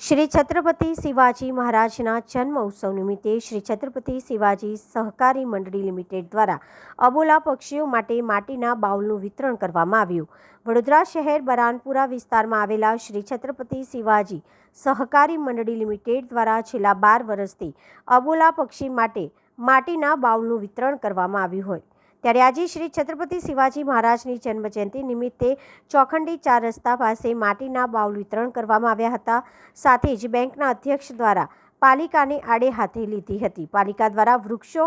શ્રી છત્રપતિ શિવાજી મહારાજના જન્મ ઉત્સવ નિમિત્તે શ્રી છત્રપતિ શિવાજી સહકારી મંડળી લિમિટેડ દ્વારા અબોલા પક્ષીઓ માટે માટીના બાઉલનું વિતરણ કરવામાં આવ્યું। વડોદરા શહેર બરાનપુરા વિસ્તારમાં આવેલા શ્રી છત્રપતિ શિવાજી સહકારી મંડળી લિમિટેડ દ્વારા છેલ્લા 12 વર્ષથી અબોલા પક્ષી માટે માટીના બાઉલનું વિતરણ કરવામાં આવ્યું હોય ત્યારે આજે શ્રી છત્રપતિ શિવાજી મહારાજની જન્મજયંતિ નિમિત્તે ચોખંડી 4 રસ્તા પાસે માટીના બાઉલ વિતરણ કરવામાં આવ્યા હતા। સાથે જ બેંકના અધ્યક્ષ દ્વારા પાલિકાને આડે હાથે લીધી હતી। પાલિકા દ્વારા વૃક્ષો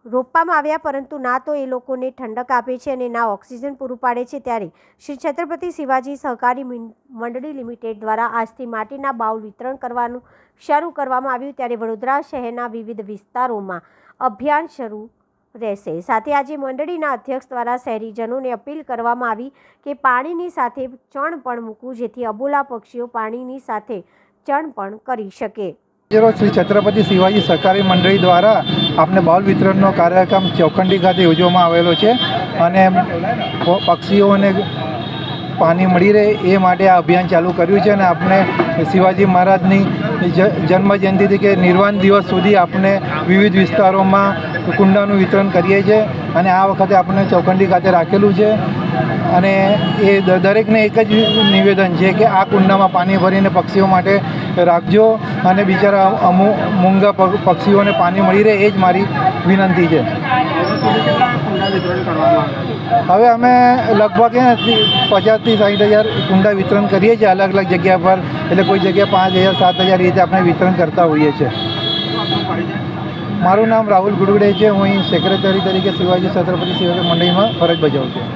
રોપવામાં આવ્યા પરંતુ ના તો એ લોકોને ઠંડક આપે છે અને ના ઓક્સિજન પૂરું પાડે છે। ત્યારે શ્રી છત્રપતિ શિવાજી સહકારી મંડળી લિમિટેડ દ્વારા આજથી માટીના બાઉલ વિતરણ કરવાનું શરૂ કરવામાં આવ્યું ત્યારે વડોદરા શહેરના વિવિધ વિસ્તારોમાં અભિયાન શરૂ રહેશે। સાથે આજે મંડળીના અધ્યક્ષ દ્વારા શહેરીજનોને અપીલ કરવામાં આવી કે પાણીની સાથે ચણ પણ મૂકવું જેથી અબોલા પક્ષીઓ પાણીની સાથે ચણ પણ કરી શકે। શ્રી છત્રપતિ શિવાજી સહકારી મંડળી દ્વારા આપને બાઉલ વિતરણનો કાર્યક્રમ ચોખંડી ખાતે યોજવામાં આવેલો છે અને પક્ષીઓને પાણી મળી રહે એ માટે આ અભિયાન ચાલુ કર્યું છે અને આપણે શિવાજી મહારાજની જન્મજયંતિથી કે નિર્વાણ દિવસ સુધી આપણે વિવિધ વિસ્તારોમાં કુંડાનું વિતરણ કરીએ છીએ અને આ વખતે આપણે ચોખંડી ખાતે રાખેલું છે અને એ દરેકને એક જ નિવેદન છે કે આ કુંડામાં પાણી ભરીને પક્ષીઓ માટે રાખજો અને બિચારા મૂંગા પક્ષીઓને પાણી મળી રહે એ જ મારી વિનંતી છે। હવે અમે લગભગ 50,000 થી 60,000 કુંડા વિતરણ કરીએ છીએ અલગ અલગ જગ્યા પર, એટલે કોઈ જગ્યાએ 5,000 7,000 રીતે આપણે વિતરણ કરતા હોઈએ છીએ। મારું નામ રાહુલ ગુડગડે છે। હું અહીં સેક્રેટરી તરીકે શિવાજી છત્રપતિ શિવાજી મંડળીમાં ફરજ બજાવું છું।